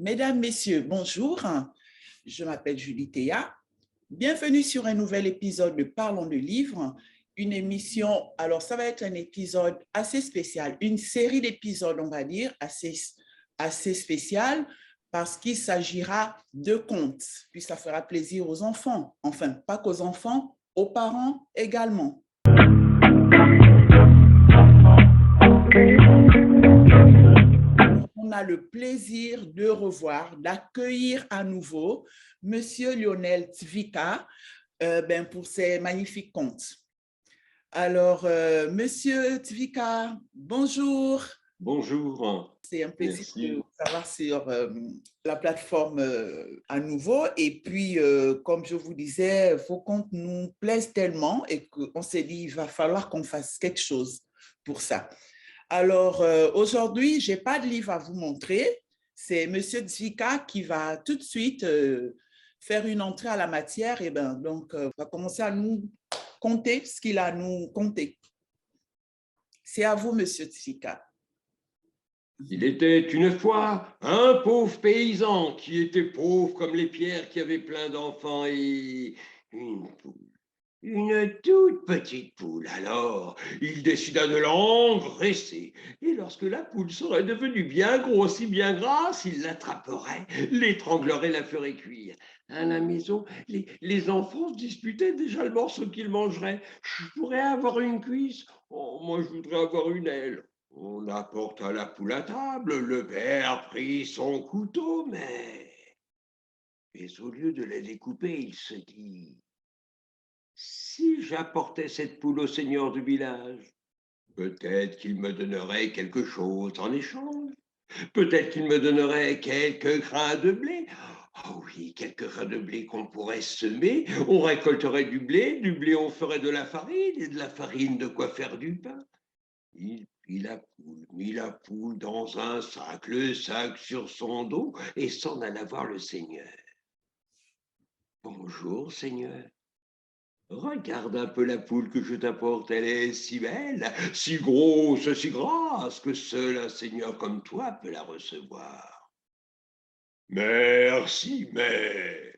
Mesdames, Messieurs, bonjour. Je m'appelle Julie Théa. Bienvenue sur un nouvel épisode de Parlons de livres, une émission, alors ça va être un épisode assez spécial, une série d'épisodes, on va dire, assez spéciale parce qu'il s'agira de contes, puis ça fera plaisir aux enfants, enfin, pas qu'aux enfants, aux parents également. On a le plaisir de revoir, d'accueillir à nouveau Monsieur Lionel Tvika pour ses magnifiques contes. Alors, Monsieur Tvika, bonjour. Bonjour. C'est un plaisir Merci. de vous avoir sur la plateforme à nouveau. Et puis, comme je vous disais, vos contes nous plaisent tellement et qu'on s'est dit, il va falloir qu'on fasse quelque chose pour ça. Alors, aujourd'hui, je n'ai pas de livre à vous montrer. C'est Monsieur Tvika qui va tout de suite faire une entrée à la matière. Et donc, va commencer à nous conter ce qu'il a à nous conter. C'est à vous, Monsieur Tvika. Il était une fois un pauvre paysan qui était pauvre comme les pierres, qui avait plein d'enfants et une poule. Une toute petite poule. Alors, il décida de l'engraisser. Et lorsque la poule serait devenue bien grosse et bien grasse, il l'attraperait, l'étranglerait, la ferait cuire. À la maison, les enfants se disputaient déjà le morceau qu'ils mangeraient. Je pourrais avoir une cuisse. Oh, moi, je voudrais avoir une aile. On apporta la poule à table. Le père prit son couteau, mais au lieu de la découper, il se dit: si j'apportais cette poule au seigneur du village, peut-être qu'il me donnerait quelque chose en échange. Peut-être qu'il me donnerait quelques grains de blé. Oh oui, quelques grains de blé qu'on pourrait semer. On récolterait du blé on ferait de la farine, et de la farine de quoi faire du pain. Il mit la poule dans un sac, le sac sur son dos, et s'en alla voir le seigneur. Bonjour, seigneur. Regarde un peu la poule que je t'apporte, elle est si belle, si grosse, si grasse, que seul un seigneur comme toi peut la recevoir. Merci, mais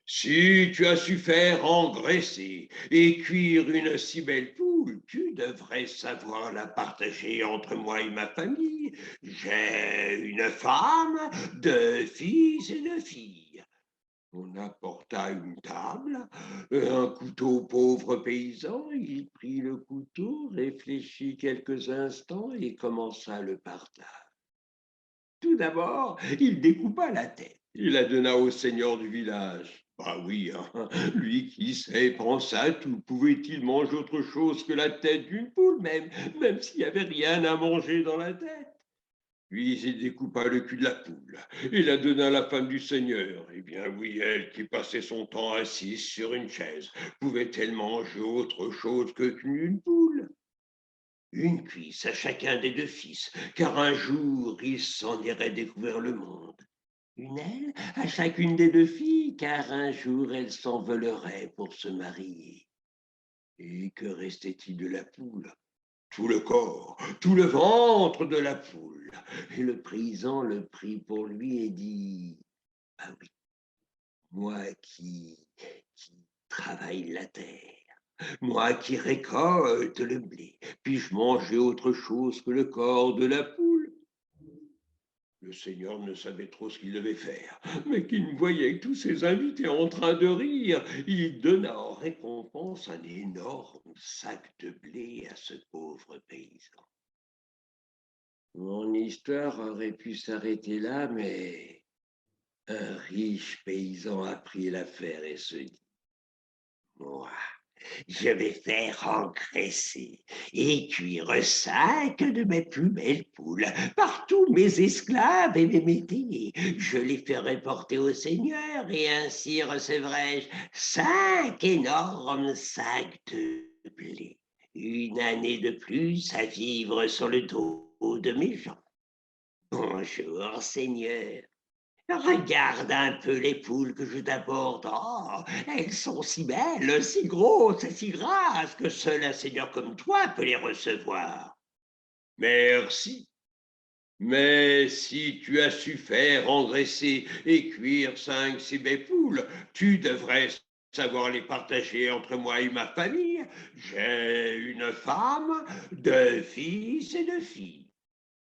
si tu as su faire engraisser et cuire une si belle poule, tu devrais savoir la partager entre moi et ma famille. J'ai une femme, 2 fils et 2 filles. On apporta une table, un couteau au pauvre paysan. Il prit le couteau, réfléchit quelques instants et commença le partage. Tout d'abord, il découpa la tête. Il la donna au seigneur du village. Ah oui, hein, lui qui sait, pensa, tout pouvait-il manger autre chose que la tête d'une poule, même s'il n'y avait rien à manger dans la tête. Puis il découpa le cul de la poule et la donna à la femme du seigneur. Eh bien oui, elle qui passait son temps assise sur une chaise, pouvait-elle manger autre chose qu'une poule? Une cuisse à chacun des 2 fils, car un jour ils s'en iraient découvrir le monde. Une aile à chacune des 2 filles, car un jour elles s'envoleraient pour se marier. Et que restait-il de la poule? Tout le corps, tout le ventre de la poule. Et le paysan le prit pour lui et dit: ah oui, moi qui travaille la terre, moi qui récolte le blé, puis-je manger autre chose que le corps de la poule? Le seigneur ne savait trop ce qu'il devait faire, mais qu'il voyait tous ses invités en train de rire, il donna en récompense un énorme sac de blé à ce pauvre paysan. Mon histoire aurait pu s'arrêter là, mais un riche paysan a pris l'affaire et se dit: moi, je vais faire engraisser et cuire 5 de mes plus belles poules par tous mes esclaves et mes métayers. Je les ferai porter au seigneur et ainsi recevrai-je 5 énormes sacs de blé. Une année de plus à vivre sur le dos de mes gens. Bonjour, seigneur. Regarde un peu les poules que je t'apporte. Oh, elles sont si belles, si grosses et si grasses que seul un seigneur comme toi peut les recevoir. Merci. Mais si tu as su faire engraisser et cuire 5, 6 belles poules, tu devrais savoir les partager entre moi et ma famille. J'ai une femme, 2 fils et 2 filles.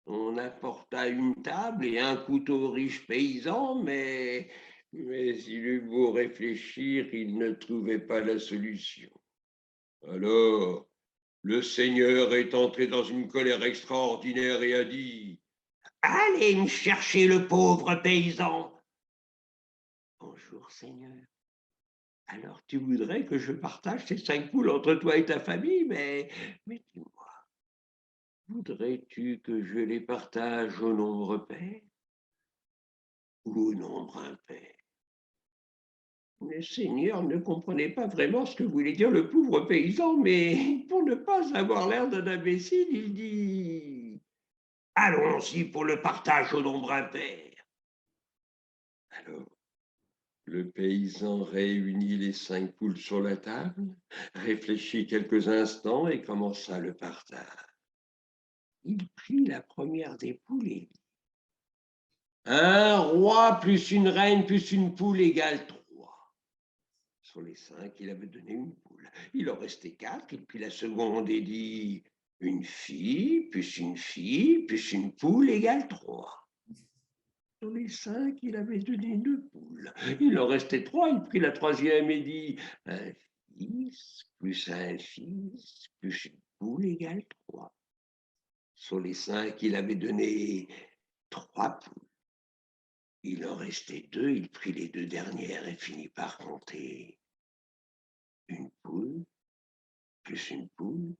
On apporta une table et un couteau riche paysan, mais il eut beau réfléchir, il ne trouvait pas la solution. Alors, le Seigneur est entré dans une colère extraordinaire et a dit: allez me chercher le pauvre paysan. Bonjour, Seigneur. Alors, tu voudrais que je partage ces 5 poules entre toi et ta famille, mais dis-moi, voudrais-tu que je les partage au nombre pair ou au nombre impair? Le Seigneur ne comprenait pas vraiment ce que voulait dire le pauvre paysan, mais pour ne pas avoir l'air d'un imbécile, il dit: allons-y pour le partage au nombre impair. Alors, le paysan réunit les 5 poules sur la table, réfléchit quelques instants et commença le partage. Il prit la première des poules et dit: un roi plus une reine plus une poule égale 3. Sur les 5, il avait donné une poule. Il en restait 4. Il prit la seconde et dit: une fille plus une poule égale 3. Sur les 5, il avait donné 2 poules. Il en restait 3. Il prit la troisième et dit: un fils plus un fils plus une poule égale 3. Sur les 5, il avait donné 3 poules. Il en restait 2. Il prit les 2 dernières et finit par compter: une poule plus une poule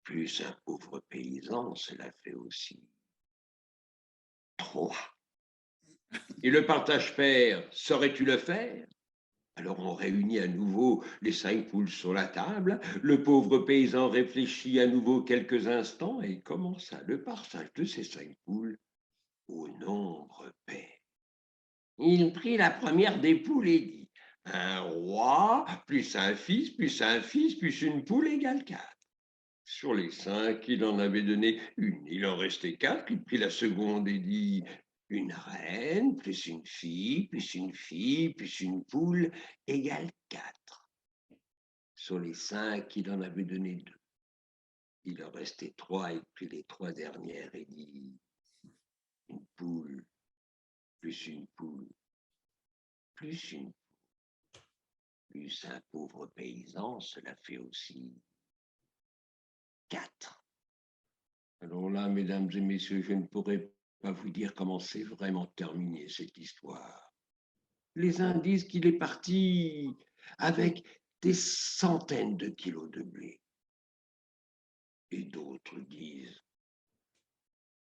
plus un pauvre paysan, cela fait aussi 3. Et le partage pair, saurais-tu le faire? Alors on réunit à nouveau les 5 poules sur la table. Le pauvre paysan réfléchit à nouveau quelques instants et commença le partage de ces 5 poules au nombre pair. Il prit la première des poules et dit: un roi plus un fils plus une poule égale 4. Sur les 5, il en avait donné une. Il en restait 4. Il prit la seconde et dit: une reine plus une fille plus une poule égale 4. Sur les 5, il en avait donné 2. Il en restait 3. Il prit les 3 dernières et dit: une poule plus une poule plus une poule plus un pauvre paysan, cela fait aussi 4. Alors là, mesdames et messieurs, je ne pourrais pas vous dire comment c'est vraiment terminé cette histoire. Les uns disent qu'il est parti avec des centaines de kilos de blé. Et d'autres disent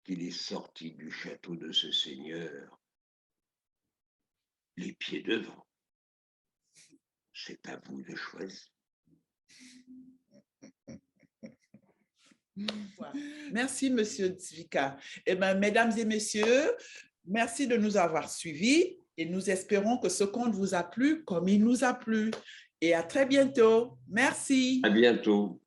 qu'il est sorti du château de ce seigneur les pieds devant. C'est à vous de choisir. Merci, Monsieur Zvika. Eh bien, mesdames et messieurs, merci de nous avoir suivis et nous espérons que ce conte vous a plu comme il nous a plu. Et à très bientôt. Merci. À bientôt.